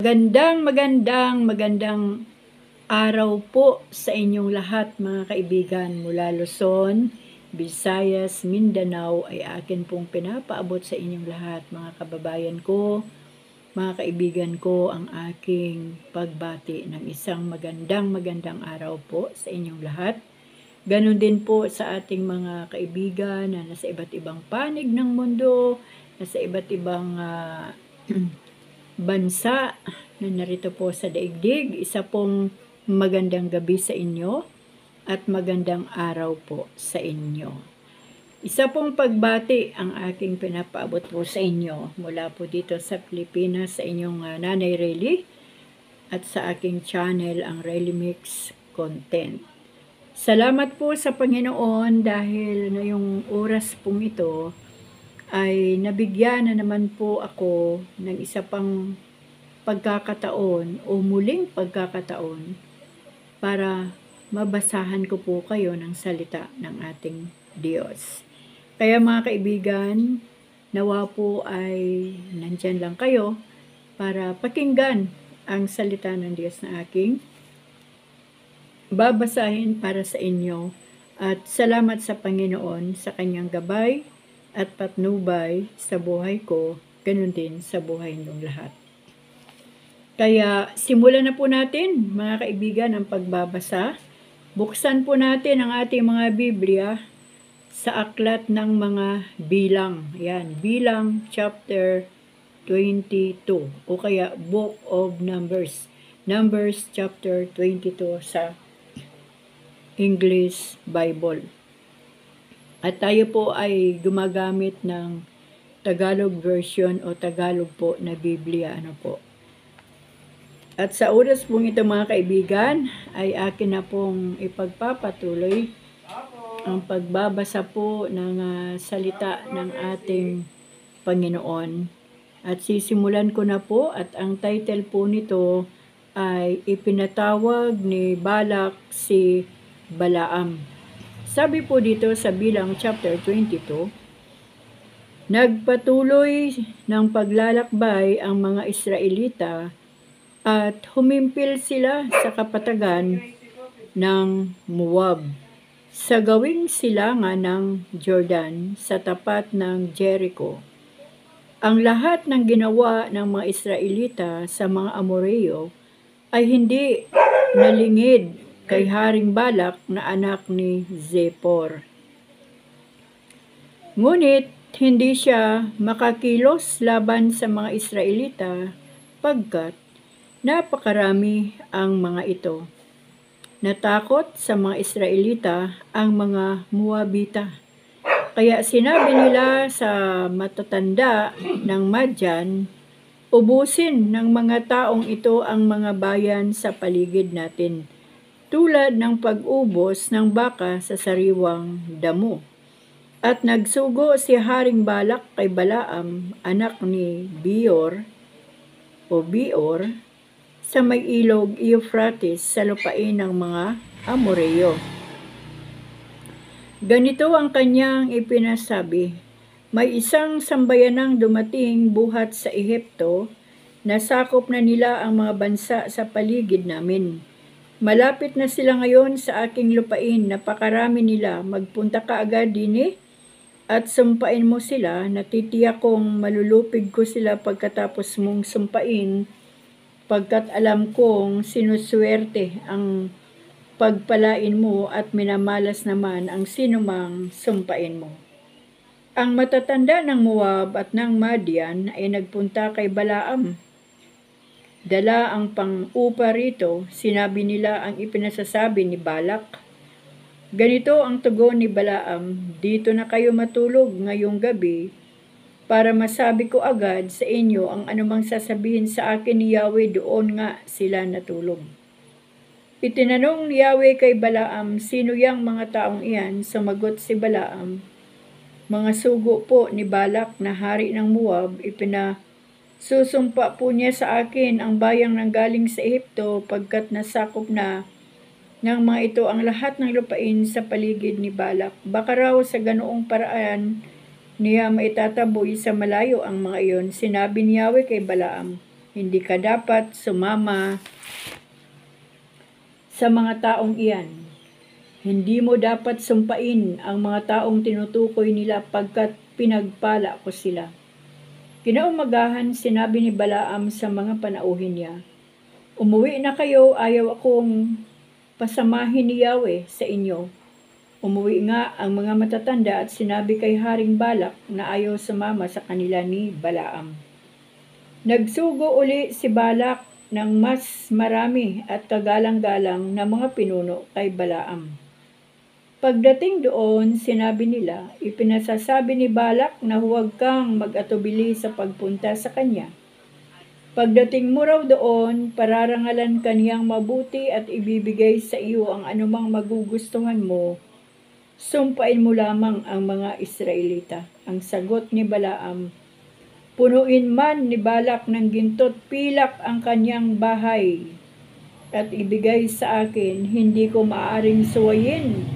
Magandang araw po sa inyong lahat mga kaibigan mula Luzon, Visayas, Mindanao ay akin pong pinapaabot sa inyong lahat mga kababayan ko, mga kaibigan ko ang aking pagbati ng isang magandang araw po sa inyong lahat. Ganon din po sa ating mga kaibigan na nasa iba't ibang panig ng mundo, nasa iba't ibang bansa na narito po sa daigdig. Isa pong magandang gabi sa inyo at magandang araw po sa inyo. Isa pong pagbati ang aking pinapaabot po sa inyo mula po dito sa Pilipinas sa inyong Nanay Rayleigh at sa aking channel ang Rayleigh Mix Content. Salamat po sa Panginoon dahil ngayong oras pong ito ay nabigyan na naman po ako ng isa pang pagkakataon o muling pagkakataon para mabasahan ko po kayo ng salita ng ating Diyos. Kaya mga kaibigan, nawa po ay nandyan lang kayo para pakinggan ang salita ng Diyos na aking babasahin para sa inyo. At salamat sa Panginoon sa kanyang gabay at patnubay sa buhay ko, ganun din sa buhay ng lahat. Kaya simulan na po natin mga kaibigan ang pagbabasa. Buksan po natin ang ating mga Biblia sa aklat ng mga bilang. Yan, bilang chapter 22 o kaya Book of Numbers. Numbers chapter 22 sa English Bible. At tayo po ay gumagamit ng Tagalog version o Tagalog po na Biblia. At sa oras pong ito mga kaibigan, ay akin na pong ipagpapatuloy ang pagbabasa po ng salita ng ating Panginoon. At sisimulan ko na po at ang title po nito ay Ipinatawag ni Balak si Balaam. Sabi po dito sa Bilang chapter 22, nagpatuloy ng paglalakbay ang mga Israelita at humimpil sila sa kapatagan ng Moab, sa gawing silangan ng Jordan sa tapat ng Jericho. Ang lahat ng ginawa ng mga Israelita sa mga Amoreo ay hindi nalingid kay Haring Balak na anak ni Zippor. Ngunit hindi siya makakilos laban sa mga Israelita pagkat napakarami ang mga ito. Natakot sa mga Israelita ang mga Moabita. Kaya sinabi nila sa matatanda ng Madyan, ubusin ng mga taong ito ang mga bayan sa paligid natin, tulad ng pag-ubos ng baka sa sariwang damo. At nagsugo si Haring Balak kay Balaam, anak ni Beor, sa may ilog Euphrates sa lupain ng mga Amoreo. Ganito ang kanyang ipinasabi, may isang sambayanang dumating buhat sa Ehipto, nasakop na nila ang mga bansa sa paligid namin. Malapit na sila ngayon sa aking lupain, napakarami nila, magpunta ka agad din at sumpain mo sila, natitiyak kong malulupig ko sila pagkatapos mong sumpain, pagkat alam kong sinuswerte ang pagpalain mo at minamalas naman ang sinumang sumpain mo. Ang matatanda ng Moab at ng Madian ay nagpunta kay Balaam. Dala ang pang-upa rito, sinabi nila ang ipinasasabi ni Balak. Ganito ang tugon ni Balaam, dito na kayo matulog ngayong gabi para masabi ko agad sa inyo ang anumang sasabihin sa akin ni Yahweh, doon nga sila natulog. Itinanong ni Yahweh kay Balaam, sino yang mga taong iyan? Sumagot si Balaam, mga sugo po ni Balak na hari ng Moab, susumpa po niya sa akin ang bayang nanggaling sa Ehipto pagkat nasakop na ng mga ito ang lahat ng lupain sa paligid ni Balak. Baka raw sa ganoong paraan niya maitataboy sa malayo ang mga iyon. Sinabi ni Yahweh kay Balaam, Hindi ka dapat sumama sa mga taong iyan. Hindi mo dapat sumpain ang mga taong tinutukoy nila pagkat pinagpala ko sila. Kinaumagahan, sinabi ni Balaam sa mga panauhin niya, umuwi na kayo, ayaw akong pasamahin ni Yahweh sa inyo. Umuwi nga ang mga matatanda at sinabi kay Haring Balak na ayaw sumama sa kanila ni Balaam. Nagsugo uli si Balak ng mas marami at kagalang-galang na mga pinuno kay Balaam. Pagdating doon, sinabi nila, ipinasasabi ni Balak na huwag kang mag-atubili sa pagpunta sa kanya. Pagdating mo raw doon, pararangalan kaniyang mabuti at ibibigay sa iyo ang anumang magugustuhan mo. Sumpain mo lamang ang mga Israelita. Ang sagot ni Balaam, punuin man ni Balak ng ginto't pilak ang kanyang bahay at ibigay sa akin, hindi ko maaaring suwayin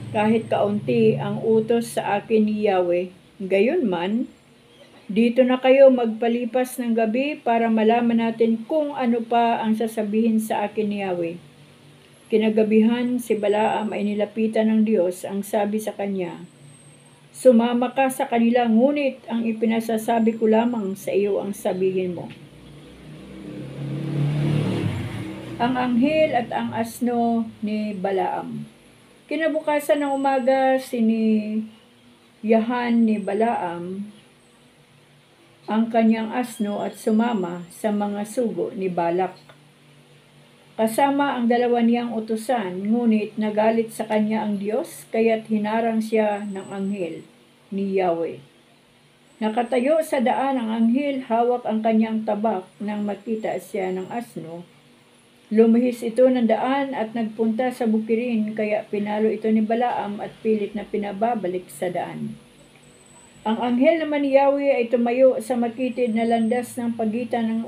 kahit kaunti ang utos sa akin ni Yahweh. Gayunman, dito na kayo magpalipas ng gabi para malaman natin kung ano pa ang sasabihin sa akin ni Yahweh. Kinagabihan, si Balaam ay nilapitan ng Diyos. Ang sabi sa kanya, sumama ka sa kanila, ngunit ang ipinasasabi ko lamang sa iyo ang sabihin mo. Ang anghel at ang asno ni Balaam. Kinabukasan ng umaga, siniyahan ni Balaam ang kanyang asno at sumama sa mga sugo ni Balak. Kasama ang dalawa niyang utusan, ngunit nagalit sa kanya ang Diyos, kaya't hinarang siya ng anghel ni Yahweh. Nakatayo sa daan ang anghel, hawak ang kanyang tabak nang makita siya ng asno. Lumihis ito ng daan at nagpunta sa bukirin, kaya pinalo ito ni Balaam at pilit na pinababalik sa daan. Ang anghel naman ni Yahweh ay tumayo sa makitid na landas ng pagitan ng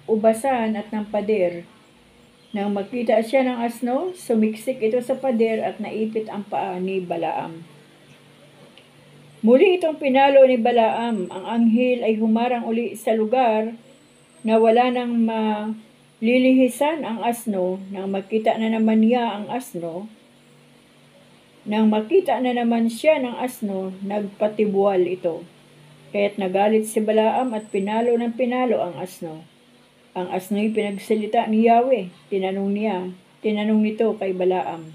ubasan at ng pader. Nang makita siya ng asno, sumiksik ito sa pader at naipit ang paa ni Balaam. Muli itong pinalo ni Balaam. Ang anghel ay humarang uli sa lugar na wala nang malilihisan ang asno. Nang makita na naman siya ng asno, nagpatibual ito. Kaya't nagalit si Balaam at pinalo ng pinalo ang asno. Ang asno'y pinagsalita ni Yahweh. Tinanong nito kay Balaam.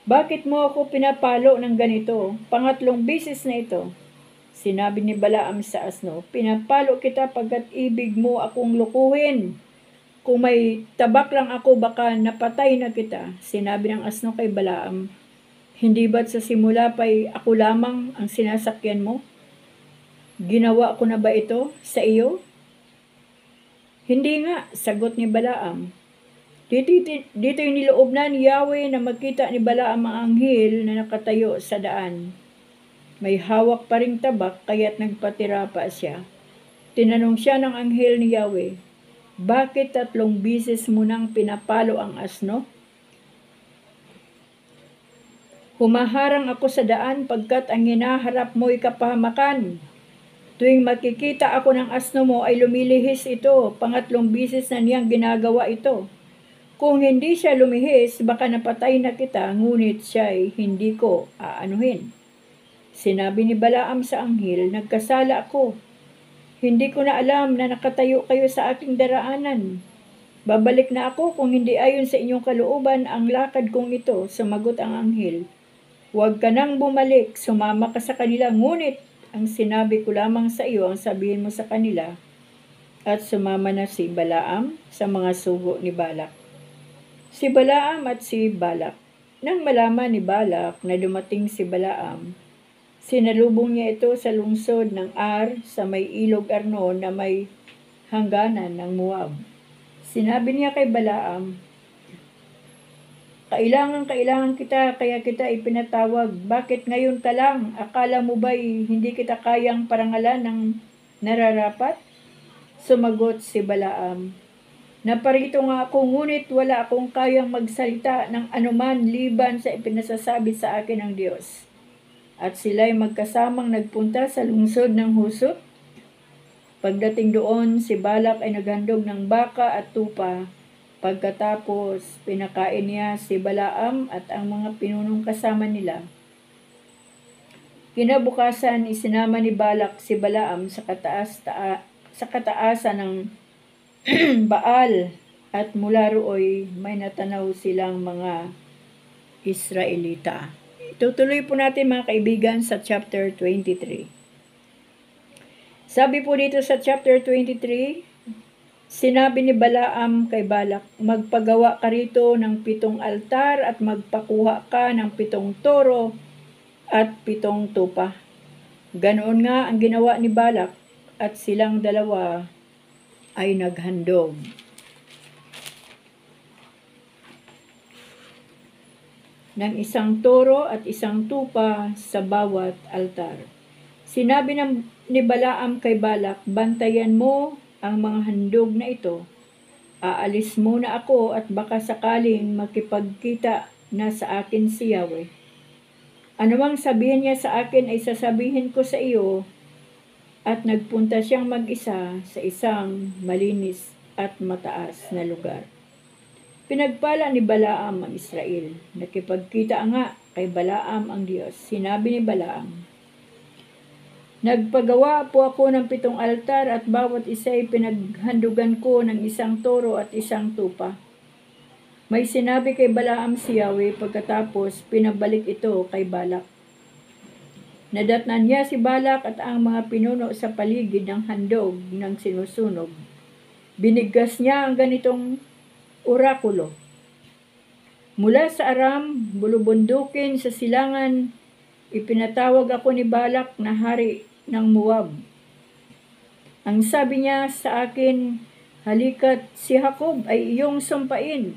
Bakit mo ako pinapalo ng ganito? Pangatlong bisis na ito. Sinabi ni Balaam sa asno, pinapalo kita pagkat ibig mo akong lukuhin. Kung may tabak lang ako, baka napatay na kita. Sinabi ng asno kay Balaam, hindi ba't sa simula pa'y ako lamang ang sinasakyan mo? Ginawa ko na ba ito sa iyo? Hindi nga, sagot ni Balaam. Dito'y niloob na ni Yahweh na makita ni Balaam ang anghel na nakatayo sa daan. May hawak pa ring tabak, kaya't nagpatira pa siya. Tinanong siya ng anghel ni Yahweh, bakit 3 bisis mo nang pinapalo ang asno? Humaharang ako sa daan pagkat ang hinaharap mo'y kapahamakan. Tuwing makikita ako ng asno mo ay lumilihis ito. 3 bisis na niyang ginagawa ito. Kung hindi siya lumihis, baka napatay na kita, ngunit siya'y hindi ko aanuhin. Sinabi ni Balaam sa anghel, nagkasala ako. Hindi ko na alam na nakatayo kayo sa aking daraanan. Babalik na ako kung hindi ayon sa inyong kalooban ang lakad kong ito, sumagot ang anghel. Huwag ka nang bumalik, sumama ka sa kanila, ngunit ang sinabi ko lamang sa iyo ang sabihin mo sa kanila. At sumama na si Balaam sa mga sugo ni Balak. Si Balaam at si Balak. Nang malaman ni Balak na dumating si Balaam, sinalubong niya ito sa lungsod ng Ar sa may ilog Arnon na may hangganan ng Moab. Sinabi niya kay Balaam, kailangan kita, kaya kita ipinatawag. Bakit ngayon ka lang? Akala mo ba'y hindi kita kayang parangalan ng nararapat? Sumagot si Balaam, naparito nga ako, ngunit wala akong kayang magsalita ng anuman liban sa ipinasasabi sa akin ng Diyos. at sila'y magkasamang nagpunta sa lungsod ng Husot. Pagdating doon, si Balak ay naghandog ng baka at tupa. Pagkatapos, pinakain niya si Balaam at ang mga pinunong kasama nila. Kinabukasan, isinama ni Balak si Balaam sa kataasan ng Baal, at mula rooy may natanaw silang mga Israelita. Tutuloy po natin mga kaibigan sa chapter 23. Sabi po dito sa chapter 23, sinabi ni Balaam kay Balak, magpagawa ka rito ng 7 altar at magpakuha ka ng 7 toro at 7 tupa. Ganoon nga ang ginawa ni Balak at silang dalawa ay naghandog. Ng 1 toro at 1 tupa sa bawat altar. Sinabi ni Balaam kay Balak, bantayan mo ang mga handog na ito. Aalis muna ako at baka sakaling makipagkita na sa akin si Yahweh. Anumang sabihin niya sa akin ay sasabihin ko sa iyo. At nagpunta siyang mag-isa sa isang malinis at mataas na lugar. Pinagpala ni Balaam ang Israel. Nakipagkita nga kay Balaam ang Diyos. Sinabi ni Balaam, nagpagawa po ako ng 7 altar at bawat isa ay pinaghandugan ko ng 1 toro at 1 tupa. May sinabi kay Balaam si Yahweh, pagkatapos pinabalik ito kay Balak. Nadatnan niya si Balak at ang mga pinuno sa paligid ng handog ng sinusunog. Binigkas niya ang ganitong orakulo. Mula sa Aram, bulubundukin sa silangan, ipinatawag ako ni Balak na hari ng Moab. Ang sabi niya sa akin, halika't si Jacob ay iyong sumpain.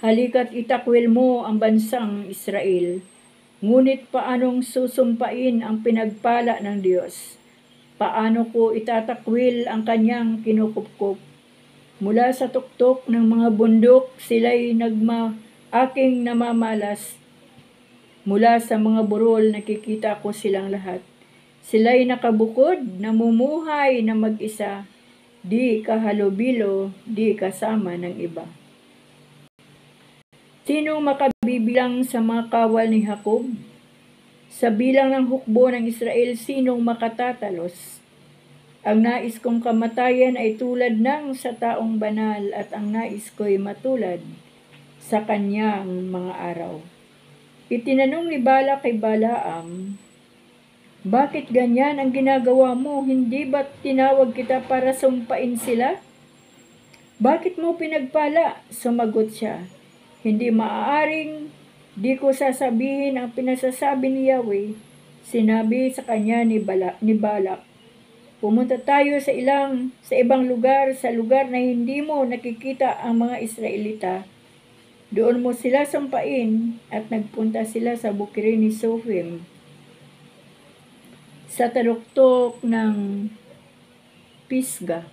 Halika't itakwil mo ang bansang Israel. Ngunit paanong susumpain ang pinagpala ng Diyos? Paano ko itatakwil ang kanyang kinukupkup? Mula sa tuktok ng mga bundok, sila'y aking namamalas. Mula sa mga burol, nakikita ko silang lahat. Sila'y nakabukod, namumuhay na mag-isa, di kahalubilo, di kasama ng iba. Sinong makabibilang sa mga kawal ni Jacob? Sa bilang ng hukbo ng Israel, sinong makatatalos? Ang nais kong kamatayan ay tulad ng sa taong banal at ang nais ko'y matulad sa kanyang mga araw. Itinanong ni Balak kay Balaam, bakit ganyan ang ginagawa mo? Hindi ba tinawag kita para sumpain sila? Bakit mo pinagpala? Sumagot siya, hindi maaaring di ko sasabihin ang pinasasabi ni Yahweh. Sinabi sa kanya ni Balak, pumunta tayo sa ibang lugar, sa lugar na hindi mo nakikita ang mga Israelita. Doon mo sila sampain, at nagpunta sila sa bukirin ni Sophim, sa taluktok ng Pisga.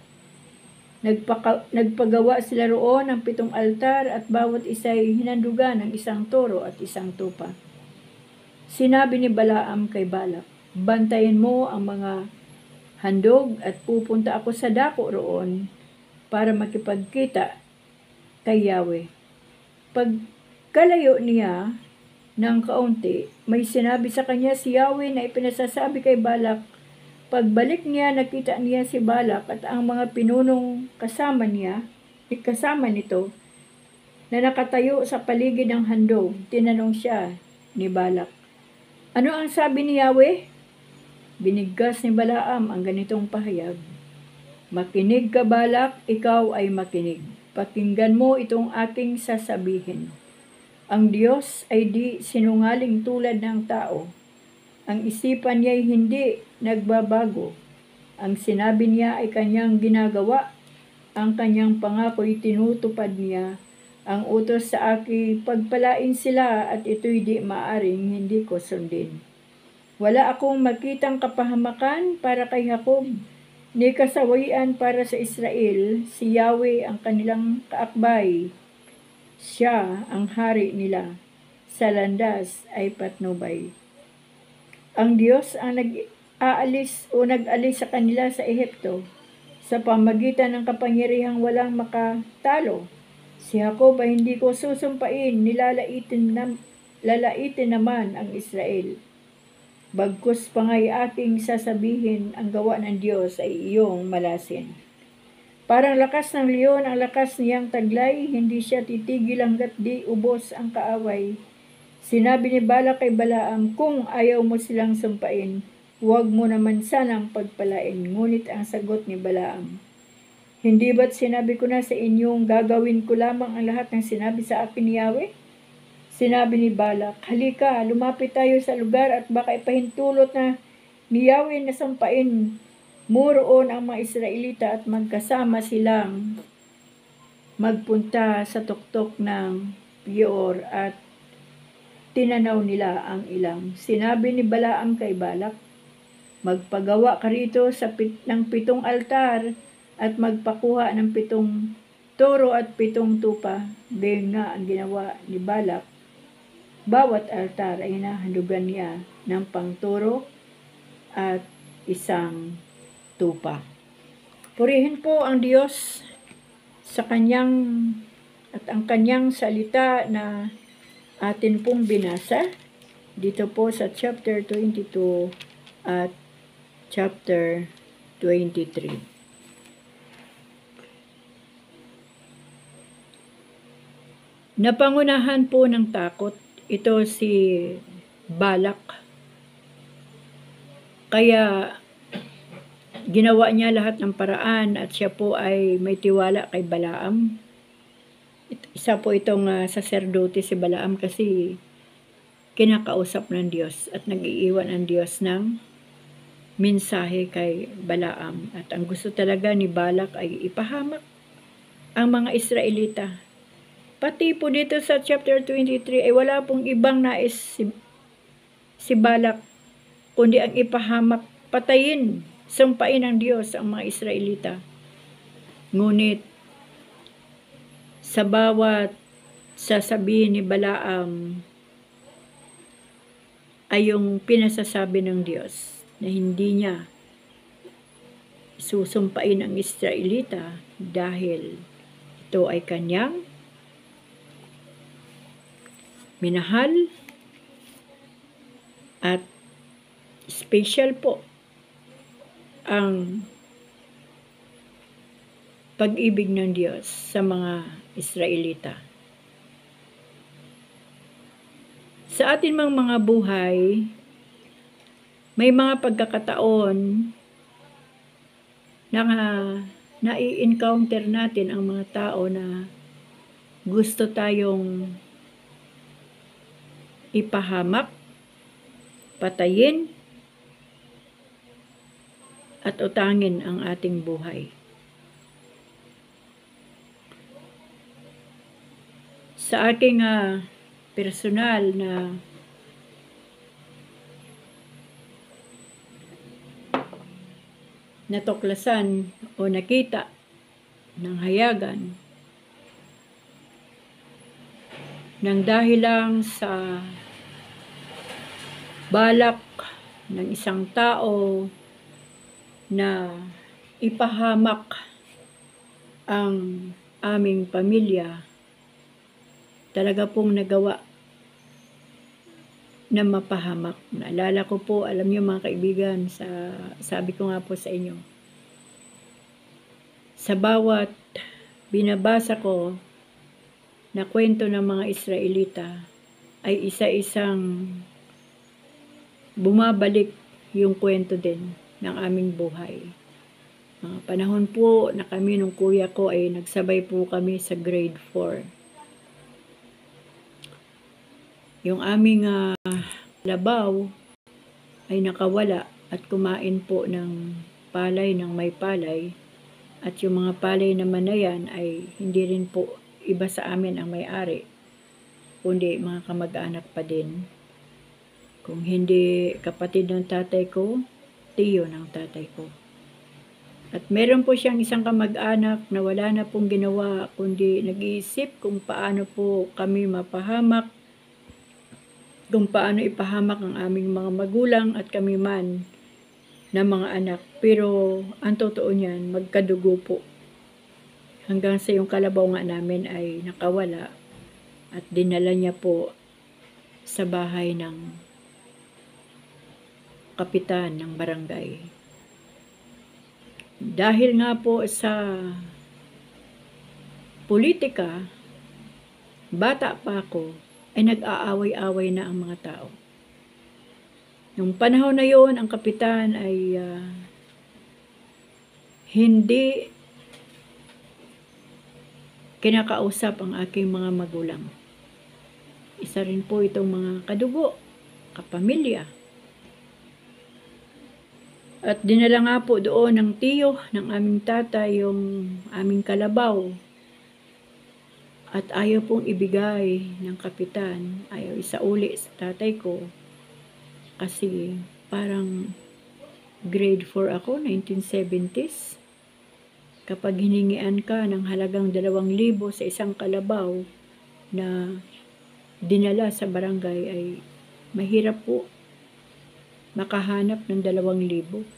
Nagpagawa sila roon ng 7 altar at bawat isa ay hinandugan ng 1 toro at 1 tupa. Sinabi ni Balaam kay Balak, bantayan mo ang mga handog at pupunta ako sa dako roon para makipagkita kay Yahweh. Pagkalayo niya ng kaunti, may sinabi sa kanya si Yahweh na ipinasasabi kay Balak. Pagbalik niya, nakita niya si Balak at ang mga pinunong kasama nito, na nakatayo sa paligid ng handog. Tinanong siya ni Balak, ano ang sabi ni Yahweh? Binigkas ni Balaam ang ganitong pahayag, makinig ka Balak, ikaw ay makinig. Pakinggan mo itong aking sasabihin. Ang Diyos ay di sinungaling tulad ng tao. Ang isipan niya ay hindi nagbabago. Ang sinabi niya ay kanyang ginagawa. Ang kanyang pangako'y tinutupad niya. Ang utos sa akin, pagpalain sila at ito'y di maaring hindi ko sundin. Wala akong makitang kapahamakan para kay Jacob, ni kasawian para sa Israel. Si Yahweh ang kanilang kaakbay. Siya ang hari nila. sa landas ay patnubay. Ang Diyos ang nag-alis sa kanila sa Ehipto sa pamagitan ng kapangyarihang walang makatalo. Si Jacob ay hindi ko susumpain, lalaitin naman ang Israel. Bagkus pa nga'y aking sasabihin, ang gawa ng Diyos ay iyong malasin. Parang lakas ng leon ang lakas niyang taglay, hindi siya titigil hanggat di ubos ang kaaway. Sinabi ni Balak kay Balaam, kung ayaw mo silang sumpain, huwag mo naman sanang pagpalain. Ngunit ang sagot ni Balaam, hindi ba't sinabi ko na sa inyong gagawin ko lamang ang lahat ng sinabi sa akin ni Yahweh? Sinabi ni Balak, halika, lumapit tayo sa lugar at baka ipahintulot na ni Yahweh na sampain mo roon ang mga Israelita at magkasama silang magpunta sa tuktok ng Peor at tinanaw nila ang ilang. Sinabi ni Balaam kay Balak, magpagawa ka rito ng 7 altar at magpakuha ng 7 toro at 7 tupa. Gayon nga ang ginawa ni Balak. Bawat altar ay nahandugan niya ng pangtoro at 1 tupa. Purihin po ang Diyos sa ang kanyang salita na atin pong binasa dito po sa chapter 22 at chapter 23. Napangunahan po ng takot ito si Balak. Kaya ginawa niya lahat ng paraan at siya po ay may tiwala kay Balaam. Isa po itong saserdote si Balaam kasi kinakausap ng Diyos at nag-iiwan ang Diyos ng mensahe kay Balaam. At ang gusto talaga ni Balak ay ipahamak ang mga Israelita. Pati po dito sa chapter 23 ay wala pong ibang nais si Balak kundi ang ipahamak, patayin, sumpain ng Diyos ang mga Israelita. Ngunit sa bawat sasabihin ni Balaam ay yung pinasasabi ng Diyos na hindi niya susumpain ang Israelita dahil ito ay kanyang minahal at special po ang pag-ibig ng Diyos sa mga Israelita. Sa atin mga buhay, may mga pagkakataon na nai-encounter natin ang mga tao na gusto tayong ipahamak, patayin, at utangin ang ating buhay. Sa aking personal na natuklasan o nakita ng hayagan nang dahil lang sa balak ng isang tao na ipahamak ang aming pamilya, talaga pong nagawa na mapahamak. Naalala ko po, alam niyo mga kaibigan, sabi ko nga po sa inyo, sa bawat binabasa ko na kwento ng mga Israelita ay isa-isang bumabalik yung kwento din ng aming buhay. Mga panahon po na kami nung kuya ko ay nagsabay po kami sa grade 4. Yung aming labaw ay nakawala at kumain po ng palay ng may palay. At yung mga palay naman na yan ay hindi rin po iba sa amin ang may-ari, kundi mga kamag-anak pa din. Kung hindi kapatid ng tatay ko, tiyo ng tatay ko. At meron po siyang isang kamag-anak na wala na pong ginawa, kundi nag-iisip kung paano po kami mapahamak kung paano ipahamak ang aming mga magulang at kami man na mga anak. Pero ang totoo niyan, magkadugo po. Hanggang sa yung kalabaw nga namin ay nakawala at dinala niya po sa bahay ng kapitan ng barangay. Dahil nga po sa politika, bata pa ako, ay nag-aaway-away na ang mga tao. Nung panahon na yon, ang kapitan ay hindi kinakausap ang aking mga magulang. Isa rin po itong mga kadugo, kapamilya. At dinala nga po doon ng tiyo ng aming tatay yung aming kalabaw. At ayaw pong ibigay ng kapitan, ayaw isauli sa tatay ko. Kasi parang grade 4 ako, 1970s. Kapag hiningian ka ng halagang 2,000 sa isang kalabaw na dinala sa barangay, ay mahirap po makahanap ng 2,000.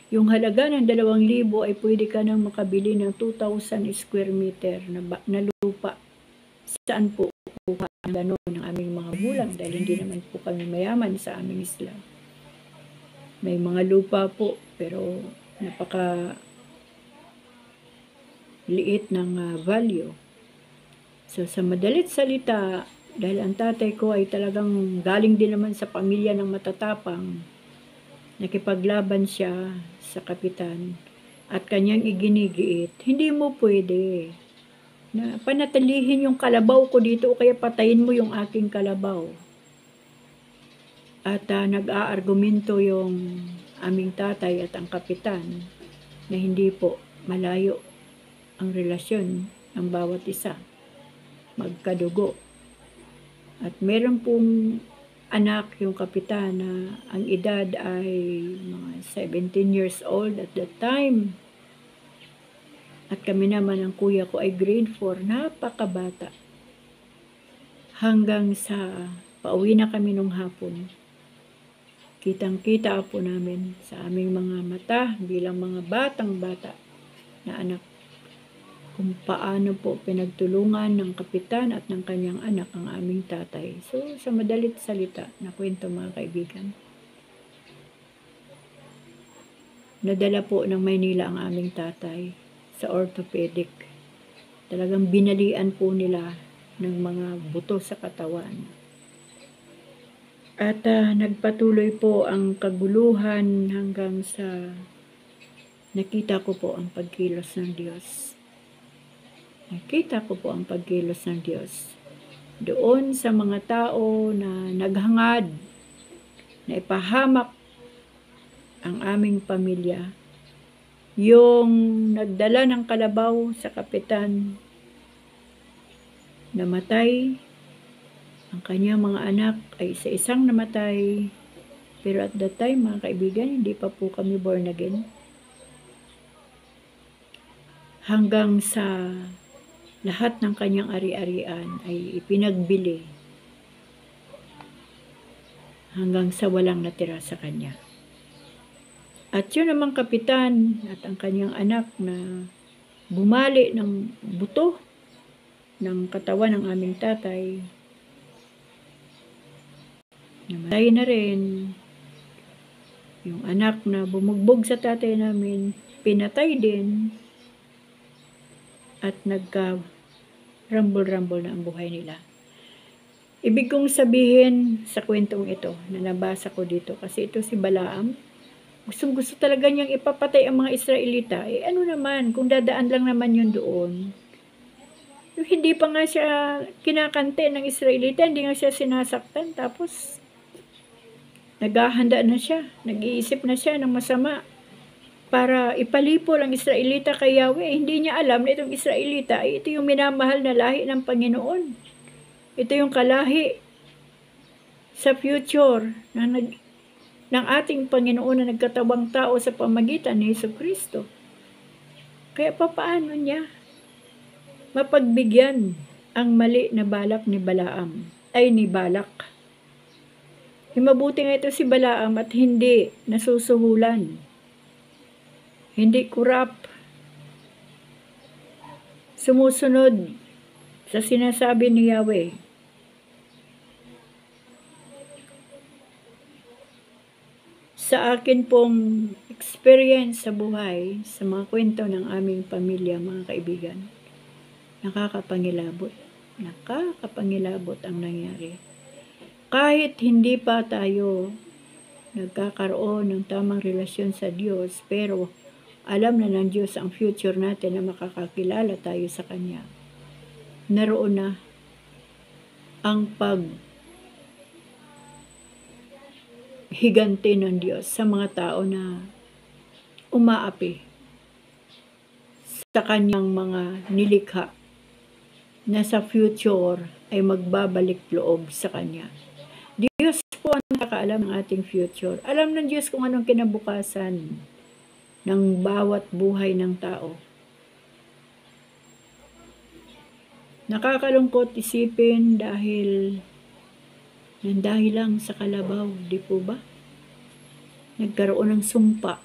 Yung halaga ng 2,000 ay pwede ka nang makabili ng 2,000 square meter na lupa. Saan po kuha ang gano'n ng aming mga gulang dahil hindi naman po kami mayaman sa aming isla. May mga lupa po pero napaka liit ng value. So sa madalit salita, dahil ang tatay ko ay talagang galing din naman sa pamilya ng matatapang, nakipaglaban siya sa kapitan at kanyang iginigiit, hindi mo pwede na panatilihin yung kalabaw ko dito o kaya patayin mo yung aking kalabaw. At nag-aargumento yung aming tatay at ang kapitan na hindi po malayo ang relasyon ng bawat isa, magkadugo. At meron pong anak yung kapitan na ang edad ay mga 17 years old at that time. At kami naman, ang kuya ko ay grade 4, napakabata. Hanggang sa pauwi na kami nung hapon, kitang-kita po namin sa aming mga mata bilang mga batang-bata na anak kung paano po pinagtulungan ng kapitan at ng kanyang anak ang aming tatay. So, sa madalit salita na kwento mga kaibigan, nadala po ng Maynila ang aming tatay sa orthopedic. Talagang binalian po nila ng mga buto sa katawan. At nagpatuloy po ang kaguluhan hanggang sa nakita ko po ang pagkilos ng Diyos. Nakita ko po ang pagkilos ng Diyos. Doon sa mga tao na naghangad na ipahamak ang aming pamilya, yung nagdala ng kalabaw sa kapitan, namatay, ang kanyang mga anak ay isa-isang namatay, pero at that time mga kaibigan, hindi pa po kami born again. Hanggang sa lahat ng kanyang ari-arian ay ipinagbili hanggang sa walang natira sa kanya. At yun namang kapitan at ang kanyang anak na bumali ng buto ng katawan ng aming tatay, namatay na rin. Yung anak na bumugbog sa tatay namin, pinatay din. At nagka-rumble-rumble na ang buhay nila. Ibig kong sabihin sa kwentong ito na nabasa ko dito, kasi ito si Balaam, gustong-gusto talaga niyang ipapatay ang mga Israelita. Ano naman, kung dadaan lang naman yun doon. Yung hindi pa nga siya kinakante ng Israelita, hindi nga siya sinasaktan, tapos naghahanda na siya, nag-iisip na siya ng masama para ipalipol ang Israelita kay Yahweh. Hindi niya alam na itong Israelita ay ito yung minamahal na lahi ng Panginoon. Ito yung kalahi sa future ng ating Panginoon na nagkatawang tao sa pamagitan ni Jesucristo. Kaya papaano niya mapagbigyan ang mali na balak ni Balaam, ay ni Balak? Mabuti nga ito si Balaam at hindi nasusuhulan. Hindi kurap. Sumusunod sa sinasabi ni Yahweh. Sa akin pong experience sa buhay, sa mga kwento ng aming pamilya, mga kaibigan, nakakapangilabot. Nakakapangilabot ang nangyari. Kahit hindi pa tayo nagkakaroon ng tamang relasyon sa Diyos, pero alam na ng Diyos ang future natin na makakakilala tayo sa Kanya. Naroon na ang paghigante ng Diyos sa mga tao na umaapi sa Kanyang mga nilikha na sa future ay magbabalik loob sa Kanya. Diyos po ang nakakaalam ng ating future. Alam ng Diyos kung anong kinabukasan ng bawat buhay ng tao. Nakakalungkot isipin dahil lang sa kalabaw, di po ba? Nagkaroon ng sumpa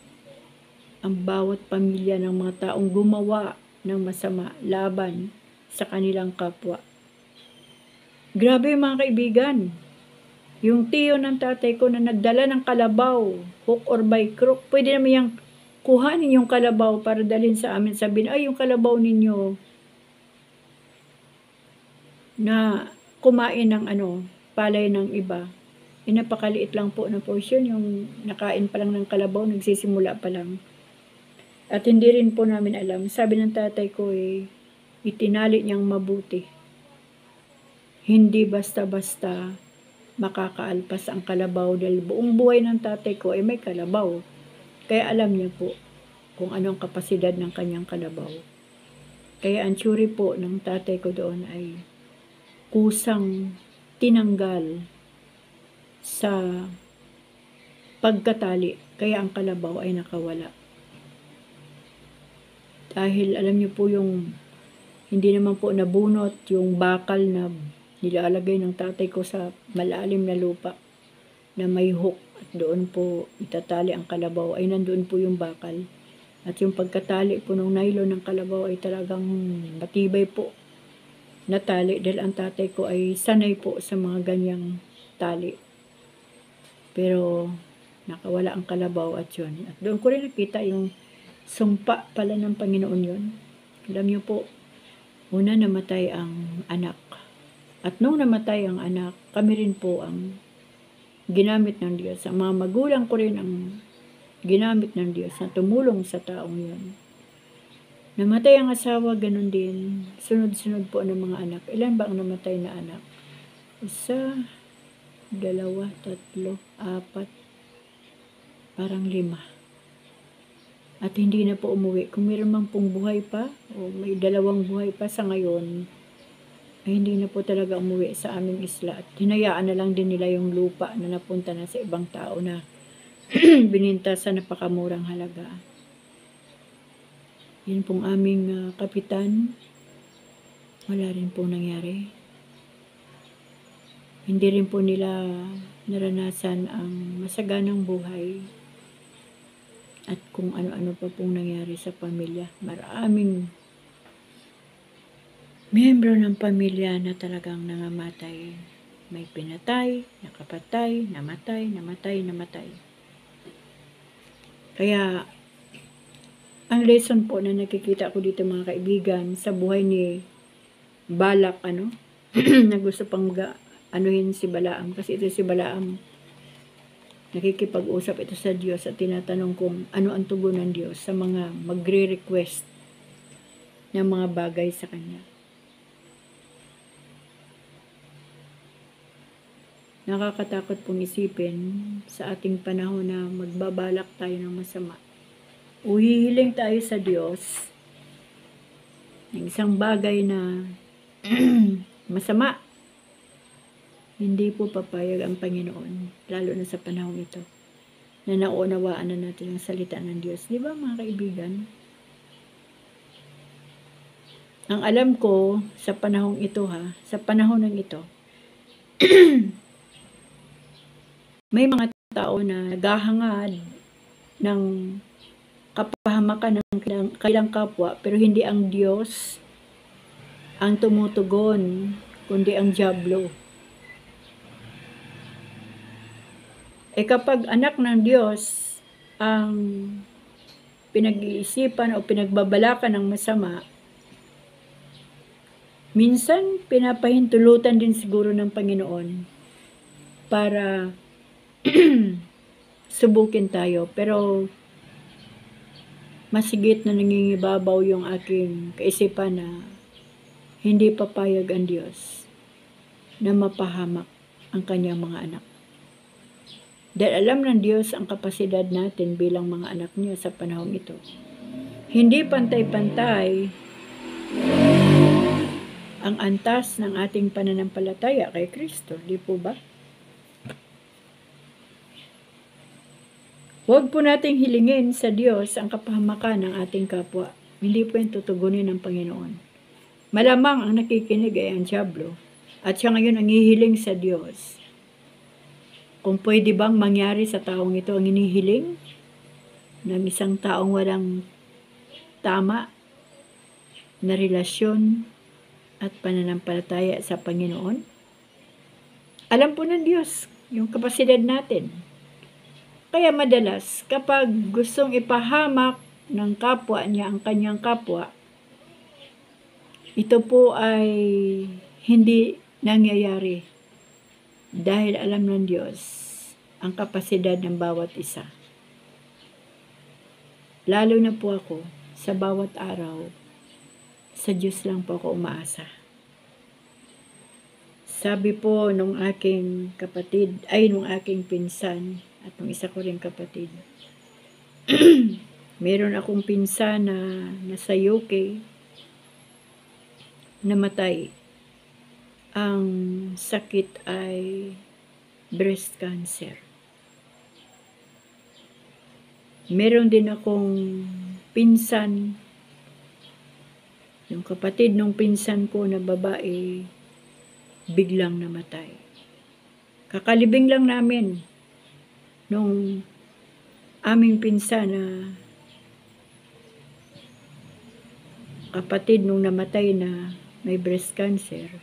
ang bawat pamilya ng mga taong gumawa ng masama laban sa kanilang kapwa. Grabe mga kaibigan. Yung tiyo ng tatay ko na nagdala ng kalabaw, hook or by crook, pwede naman yung kuhanin yung kalabaw para dalhin sa amin. Sabihin, ay yung kalabaw ninyo na kumain ng palay ng iba. Napakaliit lang po na portion, yung nakain pa lang ng kalabaw, nagsisimula pa lang. At hindi rin po namin alam. Sabi ng tatay ko itinali niyang mabuti. Hindi basta-basta makakaalpas ang kalabaw dahil buong buhay ng tatay ko ay may kalabaw. Kaya alam niya po kung anong kapasidad ng kanyang kalabaw. Kaya ang tsuri po ng tatay ko doon ay kusang tinanggal sa pagkatali. Kaya ang kalabaw ay nakawala. Dahil alam niyo po yung hindi naman po nabunot yung bakal na nilalagay ng tatay ko sa malalim na lupa na may hook at doon po itatali ang kalabaw ay nandoon po yung bakal. At yung pagkatali po ng nylon ng kalabaw ay talagang matibay po na tali dahil ang tatay ko ay sanay po sa mga ganyang tali. Pero nakawala ang kalabaw at yun. At doon ko rin nakita yung sumpa pala ng Panginoon yun. Alam niyo po, una namatay ang anak. At nung namatay ang anak, kami rin po ang ginamit ng Diyos. Ang mga magulang ko rin ang ginamit ng Diyos na tumulong sa taong yun. Namatay ang asawa, ganun din. Sunod-sunod po ng mga anak. Ilan ba ang namatay na anak? 1, 2, 3, 4, parang 5. At hindi na po umuwi. Kung meron man pong buhay pa, o may 2 buhay pa sa ngayon, ay hindi na po talaga umuwi sa aming isla. At hinayaan na lang din nila yung lupa na napunta na sa ibang tao na bininta sa napakamurang halaga. Yun pong aming kapitan. Wala rin pong nangyari. Hindi rin po nila naranasan ang masaganang buhay. At kung ano-ano pa pong nangyari sa pamilya. Maraming miyembro ng pamilya na talagang nangamatay. May pinatay, nakapatay, namatay. Kaya, ang lesson po na nakikita ko dito mga kaibigan sa buhay ni Balak, na gusto pang anuhin si Balaam. Kasi ito si Balaam, nakikipag-usap ito sa Diyos at tinatanong kung ano ang tugon ng Diyos sa mga magre-request ng mga bagay sa Kanya. Nakakatakot pong isipin sa ating panahon na magbabalak tayo ng masama. Uhihiling tayo sa Diyos ng isang bagay na masama. Hindi po papayag ang Panginoon, lalo na sa panahon ito, na naunawaan na natin ang salita ng Diyos. Di ba mga kaibigan? Ang alam ko sa panahon ito sa panahon ng ito, May mga tao na naghahangad ng kapahamakan ng kailang kapwa, pero hindi ang Diyos ang tumutugon, kundi ang dyablo. Kapag anak ng Diyos ang pinag-iisipan o pinagbabalakan ng masama, minsan pinapahintulutan din siguro ng Panginoon para subukin tayo. Pero masigit na nangingibabaw yung aking kaisipan na hindi papayag ang Diyos na mapahamak ang kanyang mga anak. Dahil alam ng Diyos ang kapasidad natin bilang mga anak niya sa panahong ito. Hindi pantay-pantay ang antas ng ating pananampalataya kay Kristo, di po ba? Huwag po nating hilingin sa Diyos ang kapahamakan ng ating kapwa. Hindi po yung tutugunin ng Panginoon. Malamang ang nakikinig ay ang dyablo, at siya ngayon ang hihiling sa Diyos. Kung pwede bang mangyari sa taong ito ang hinihiling ng isang taong walang tama na relasyon at pananampalataya sa Panginoon? Alam po ng Diyos yung kapasidad natin. Kaya madalas, kapag gustong ipahamak ng kapwa niya ang kanyang kapwa, ito po ay hindi nangyayari dahil alam ng Diyos ang kapasidad ng bawat isa. Lalo na po ako, sa bawat araw, sa Diyos lang po ako umaasa. Sabi po nung aking kapatid, nung aking pinsan, at nung isa ko rin kapatid, meron akong pinsan na nasa UK, namatay. Ang sakit ay breast cancer. Meron din akong pinsan, yung kapatid nung pinsan ko na babae, biglang namatay. Kakalibing lang namin nung aming pinsan na kapatid nung namatay na may breast cancer.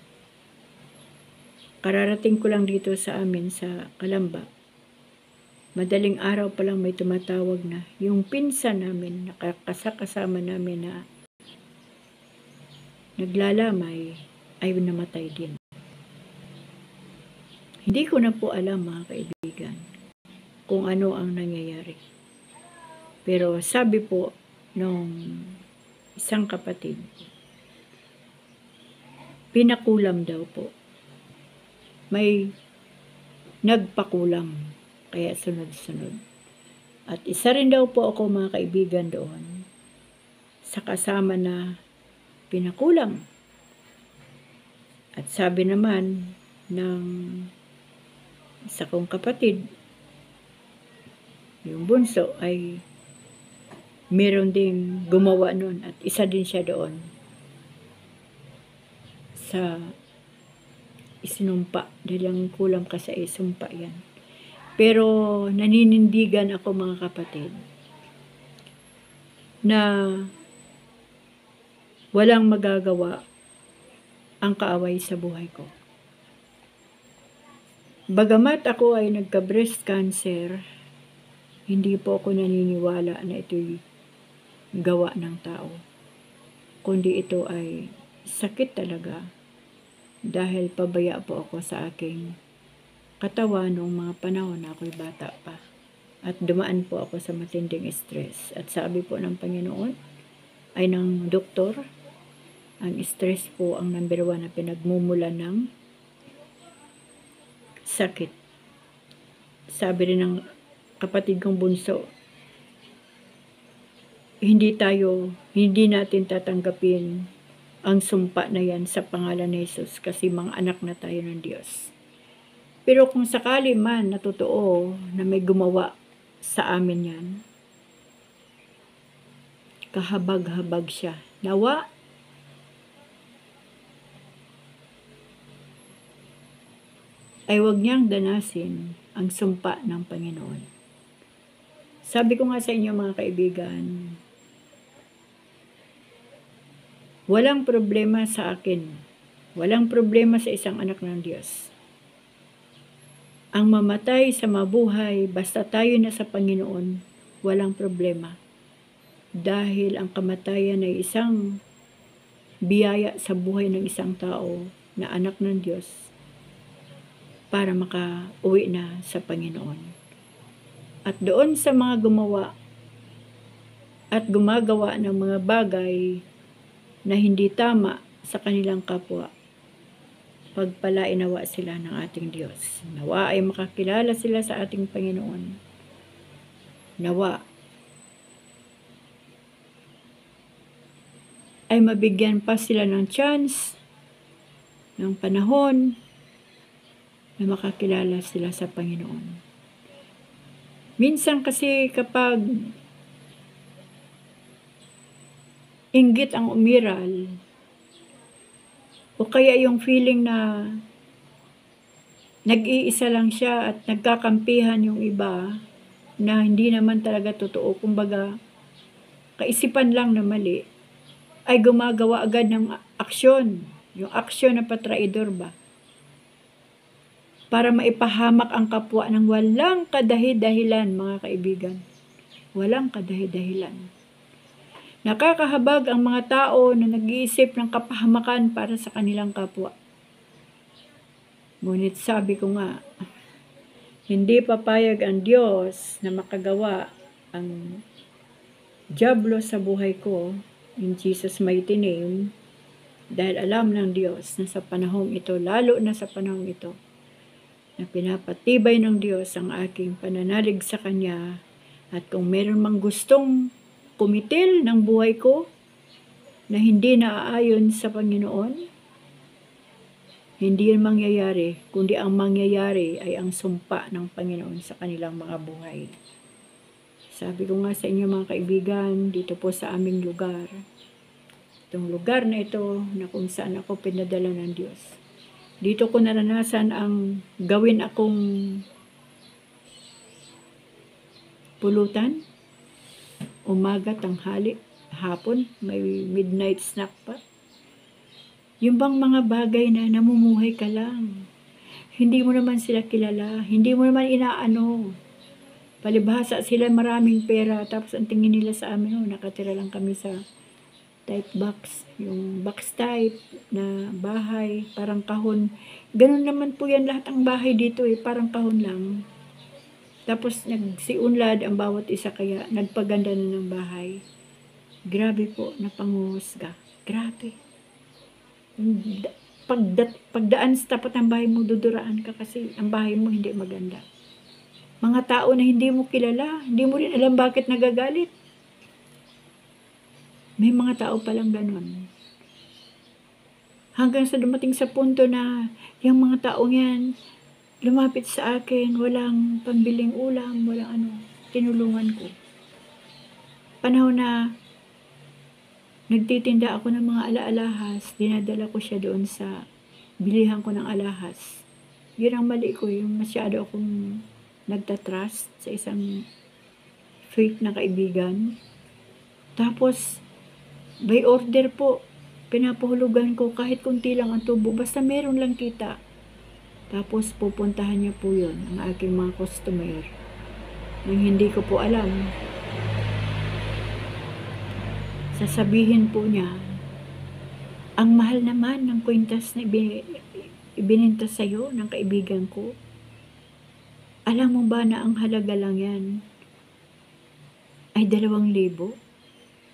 Kararating ko lang dito sa amin sa Calamba. Madaling araw pa lang may tumatawag na yung pinsan namin, nakakasama namin na naglalamay ay namatay din. Hindi ko na po alam mga kaibigan kung ano ang nangyayari. Pero sabi po nung isang kapatid, pinakulam daw po. May nagpakulam, kaya sunod-sunod. At isa rin daw po ako mga kaibigan doon sa kasama na pinakulam. At sabi naman ng isa kong kapatid, yung bunso ay meron ding gumawa nun at isa din siya doon sa isinumpa, dahil ang kulang ka sa isumpa yan. Pero naninindigan ako mga kapatid na walang magagawa ang kaaway sa buhay ko. Bagamat ako ay nagka-breast cancer, hindi po ako naniniwala na ito'y gawa ng tao, kundi ito ay sakit talaga. Dahil pabaya po ako sa aking katawan noong mga panahon na ako'y bata pa. At dumaan po ako sa matinding stress. At sabi po ng Panginoon ay ng doktor, ang stress po ang number 1 na pinagmumula ng sakit. Sabi rin ng kapatid kong bunso, hindi natin tatanggapin ang sumpa na yan sa pangalan ni Jesus kasi mga anak na tayo ng Diyos. Pero kung sakali man na totoo na may gumawa sa amin yan, kahabag-habag siya. Nawa, ay huwag niyang danasin ang sumpa ng Panginoon. Sabi ko nga sa inyo mga kaibigan, walang problema sa akin. Walang problema sa isang anak ng Diyos. Ang mamatay sa mabuhay, basta tayo na sa Panginoon, walang problema. Dahil ang kamatayan ay isang biyaya sa buhay ng isang tao na anak ng Diyos para makauwi na sa Panginoon. At doon sa mga gumawa at gumagawa ng mga bagay na hindi tama sa kanilang kapwa, pagpalain nawa sila ng ating Diyos. Nawa ay makakilala sila sa ating Panginoon. Nawa ay mabigyan pa sila ng chance, ng panahon, na makakilala sila sa Panginoon. Minsan kasi kapag inggit ang umiral, o kaya yung feeling na nag-iisa lang siya at nagkakampihan yung iba na hindi naman talaga totoo, kumbaga kaisipan lang na mali, ay gumagawa agad ng aksyon, yung aksyon na patraidor ba, para maipahamak ang kapwa ng walang kadahi-dahilan, mga kaibigan. Walang kadahi-dahilan. Nakakahabag ang mga tao na nag-iisip ng kapahamakan para sa kanilang kapwa. Ngunit sabi ko nga, hindi papayag ang Diyos na makagawa ang dyablo sa buhay ko, in Jesus' mighty name, dahil alam ng Diyos na sa panahong ito, lalo na sa panahong ito, na pinapatibay ng Diyos ang aking pananalig sa Kanya, at kung meron mang gustong kumitil ng buhay ko na hindi naaayon sa Panginoon, hindi yan mangyayari, kundi ang mangyayari ay ang sumpa ng Panginoon sa kanilang mga buhay. Sabi ko nga sa inyo mga kaibigan, dito po sa aming lugar, itong lugar na ito na kung saan ako pinadala ng Diyos, dito ko naranasan ang gawin akong pulutan, umaga, tanghali, hapon, may midnight snack pa. Yung bang mga bagay na namumuhay ka lang. Hindi mo naman sila kilala, hindi mo naman inaano. Palibhasa sila maraming pera, tapos ang tingin nila sa amin, nakatira lang kami sa type box, yung box type na bahay, parang kahon. Ganun naman po yan lahat ang bahay dito parang kahon lang. Tapos nagsiunlad ang bawat isa, kaya nagpaganda na ng bahay. Grabe po, napanguhusga. Grabe. Pagdaan sa tapat ng bahay mo, duduraan ka kasi ang bahay mo hindi maganda. Mga tao na hindi mo kilala, hindi mo rin alam bakit nagagalit. May mga tao palang ganon. Hanggang sa dumating sa punto na yung mga taong yan, lumapit sa akin, walang pambiling ulam, walang tinulungan ko. Panahon na nagtitinda ako ng mga ala-alahas, dinadala ko siya doon sa bilihan ko ng alahas. Yun ang mali ko, yung masyado akong nagtatrust sa isang fake na kaibigan. Tapos, by order po, pinapahulugan ko kahit kunti lang ang tubo, basta meron lang kita. Tapos pupuntahan niya po yun, ang aking mga customer, nang hindi ko po alam. Sasabihin po niya, ang mahal naman ng kwintas na ibininta sa'yo ng kaibigan ko. Alam mo ba na ang halaga lang yan ay 2,000?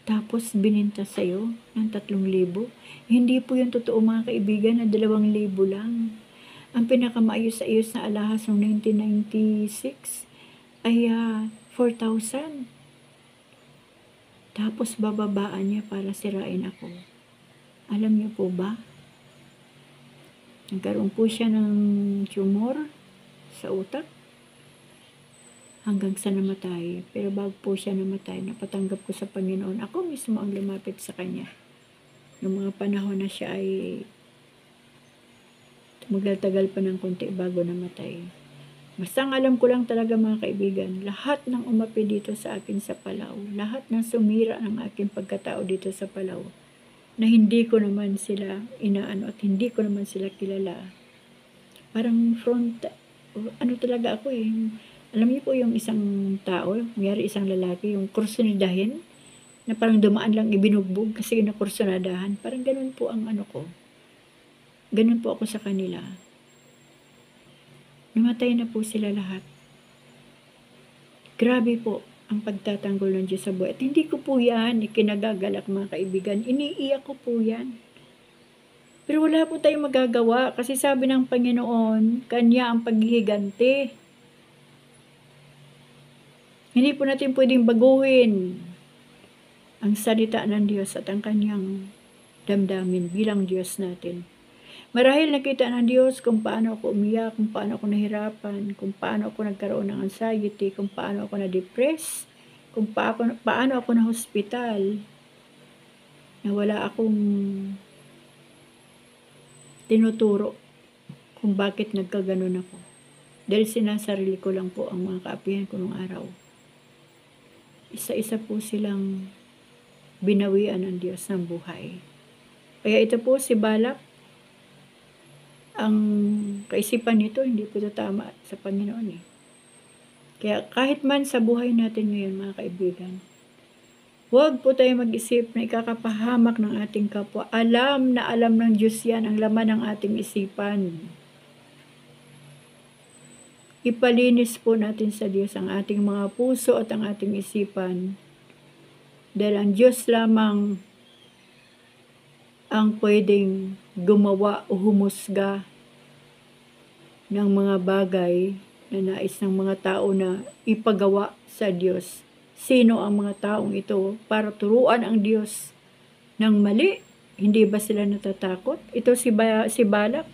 Tapos bininta sa'yo ng 3,000? Hindi po yung totoo mga kaibigan na 2,000 lang. Ang pinakamaayos-ayos na alahas noong 1996 ay 4,000. Tapos bababaan niya para sirain ako. Alam niyo po ba? Nagkaroon po siya ng tumor sa utak hanggang sa namatay. Pero bago po siya namatay, napatanggap ko sa Panginoon. Ako mismo ang lumapit sa kanya. Noong mga panahon na siya ay tumagal-tagal pa ng konti bago namatay. Basta ang alam ko lang talaga mga kaibigan, lahat ng umapi dito sa akin sa Palau, lahat ng sumira ng aking pagkatao dito sa Palau, na hindi ko naman sila inaano at hindi ko naman sila kilala. Parang ano talaga ako eh. Alam niyo po yung isang tao, mayroon isang lalaki, yung kursunadahin, na parang dumaan lang ibinugbog kasi nakursunadahan. Parang ganun po ang ano ko. Ganun po ako sa kanila. Namatay na po sila lahat. Grabe po ang pagtatanggol ng Diyos sa buhay. At hindi ko po yan ikinagagalak mga kaibigan. Iniiyak ko po yan. Pero wala po tayong magagawa kasi sabi ng Panginoon, Kanya ang paghihiganti. Hindi po natin pwedeng baguhin ang salita ng Diyos at ang Kanyang damdamin bilang Diyos natin. Marahil nakita ng Diyos kung paano ako umiyak, kung paano ako nahirapan, kung paano ako nagkaroon ng anxiety, kung paano ako na-depress, kung paano ako na-hospital, na wala akong tinuturo kung bakit nagkaganon ako. Dahil sinasarili ko lang po ang mga kaapihan ko nung araw. Isa-isa po silang binawian ng Diyos ng buhay. Kaya ito po si Balak, ang kaisipan nito, hindi po ito tama sa Panginoon eh. Kaya kahit man sa buhay natin ngayon mga kaibigan, huwag po tayo mag-isip na ikakapahamak ng ating kapwa. Alam na alam ng Diyos yan ang laman ng ating isipan. Ipalinis po natin sa Diyos ang ating mga puso at ang ating isipan. Dahil ang Diyos lamang ang pwedeng gumawa o humusga ng mga bagay na nais ng mga tao na ipagawa sa Diyos. Sino ang mga taong ito para turuan ang Diyos ng mali? Hindi ba sila natatakot? Ito si Balak,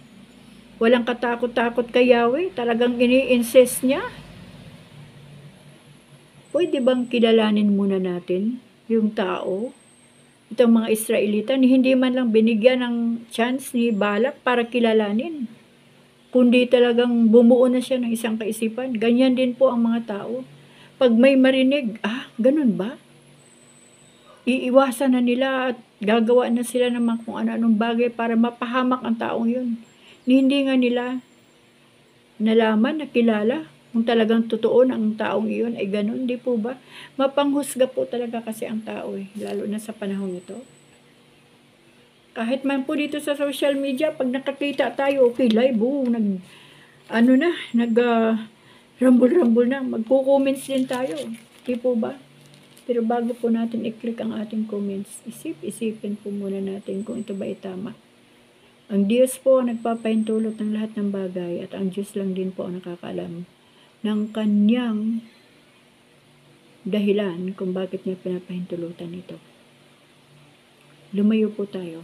walang katakot-takot kay Yahweh, talagang ini-insist niya. Pwede bang kilalanin muna natin yung tao? Itong mga Israelita, hindi man lang binigyan ng chance ni Balak para kilalanin. Kundi talagang bumuo na siya ng isang kaisipan. Ganyan din po ang mga tao. Pag may marinig, ganun ba? Iiwasan na nila at gagawa na sila ng mga kung ano-anong bagay para mapahamak ang taong yun. Hindi nga nila nalaman, nakilala, kung talagang totoo na ang taong iyon ay ganun, di po ba? Mapanghusga po talaga kasi ang tao lalo na sa panahon ito. Kahit man po dito sa social media, pag nakakita tayo, okay, live, rumble na, magko-comments din tayo, di po ba? Pero bago po natin i-click ang ating comments, isipin po muna natin kung ito ba ay tama. Ang Diyos po ang nagpapahintulot ng lahat ng bagay at ang Diyos lang din po ang nakakaalam ng Kanyang dahilan kung bakit niya pinapahintulutan ito. Lumayo po tayo.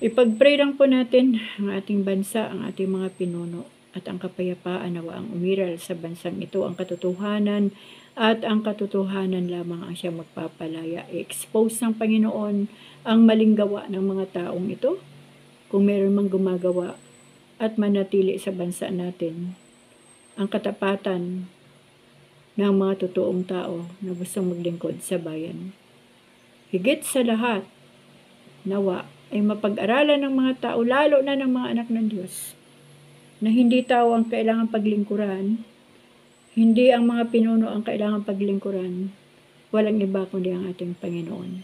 Ipag-pray lang po natin ang ating bansa, ang ating mga pinuno at ang kapayapaan nawa ang umiral sa bansang ito, ang katotohanan at ang katotohanan lamang ang siya magpapalaya. I-expose ng Panginoon ang maling gawa ng mga taong ito kung meron mang gumagawa at manatili sa bansa natin ang katapatan ng mga totoong tao na gustong maglingkod sa bayan. Higit sa lahat, nawa ay mapag-aralan ng mga tao, lalo na ng mga anak ng Diyos, na hindi tao ang kailangan paglingkuran, hindi ang mga pinuno ang kailangan paglingkuran, walang iba kundi ang ating Panginoon.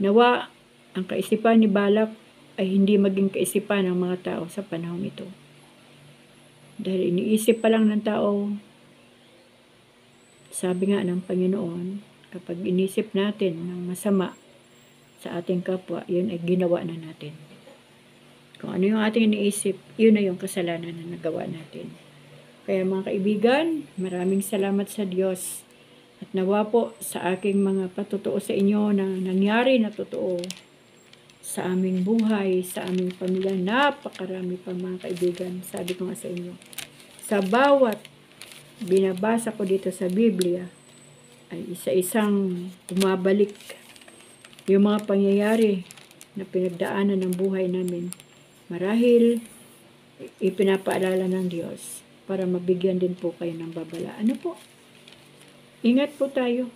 Nawa, ang kaisipan ni Balak ay hindi maging kaisipan ng mga tao sa panahon ito. Dahil iniisip pa lang ng tao, sabi nga ng Panginoon, kapag inisip natin ng masama sa ating kapwa, yun ay ginawa na natin. Kung ano yung ating iniisip, yun na yung kasalanan na nagawa natin. Kaya mga kaibigan, maraming salamat sa Diyos. At nawa po sa aking mga patotoo sa inyo na nangyari na totoo sa aming buhay, sa aming pamilya, napakarami pa mga kaibigan. Sabi ko nga sa inyo, sa bawat binabasa ko dito sa Biblia, ay isa-isang bumabalik yung mga pangyayari na pinagdaanan ng buhay namin. Marahil ipinapaalala ng Diyos para mabigyan din po kayo ng babala. Ano po? Ingat po tayo.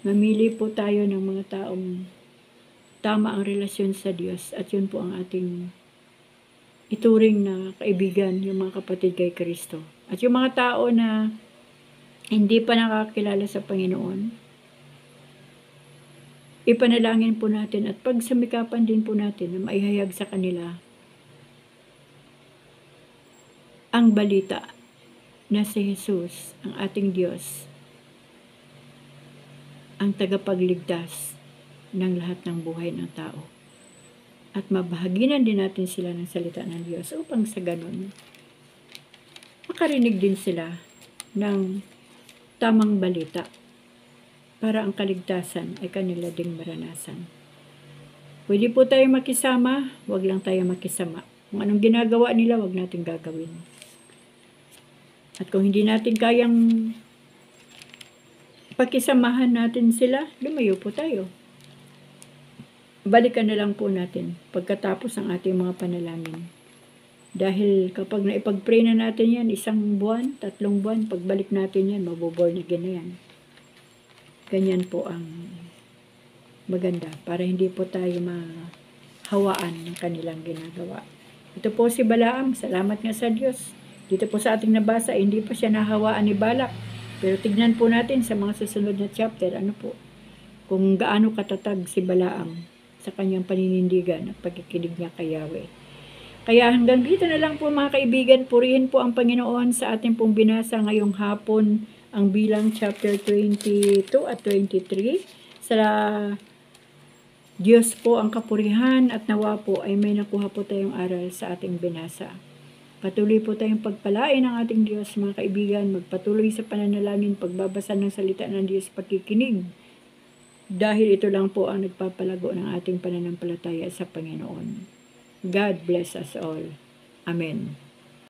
Mamili po tayo ng mga taong tama ang relasyon sa Diyos at yun po ang ating ituring na kaibigan, yung mga kapatid kay Kristo. At yung mga tao na hindi pa nakakilala sa Panginoon, ipanalangin po natin at pagsamikapan din po natin na maihayag sa kanila ang balita na si Jesus, ang ating Diyos, ang tagapagligtas ng lahat ng buhay ng tao. At mabahaginan din natin sila ng salita ng Diyos upang sa ganun, makarinig din sila ng tamang balita para ang kaligtasan ay kanila ding maranasan. Pwede po tayo makisama, wag lang tayo makisama. Kung anong ginagawa nila, wag natin gagawin. At kung hindi natin kayang pakisamahan natin sila, lumayo po tayo. Balikan na lang po natin pagkatapos ng ating mga panalangin. Dahil kapag naipag-pray na natin yan, 1 buwan, 3 buwan, pagbalik natin yan, maboborn again na yan. Ganyan po ang maganda para hindi po tayo mahawaan ng kanilang ginagawa. Ito po si Balaam, salamat nga sa Diyos. Dito po sa ating nabasa, hindi pa siya nahawaan ni Balak. Pero tignan po natin sa mga susunod na chapter, ano po, kung gaano katatag si Balaam sa kanyang paninindigan at pagkikinig niya kay Yahweh. Kaya hanggang dito na lang po mga kaibigan, purihin po ang Panginoon sa ating pong binasa ngayong hapon, ang Bilang chapter 22 at 23. Sa Diyos po ang kapurihan at nawa po ay may nakuha po tayong aral sa ating binasa. Patuloy po tayong pagpalain ng ating Diyos mga kaibigan, magpatuloy sa pananalangin, pagbabasa ng salita ng Diyos, pagkikinig. Dahil ito lang po ang nagpapalago ng ating pananampalataya sa Panginoon. God bless us all. Amen.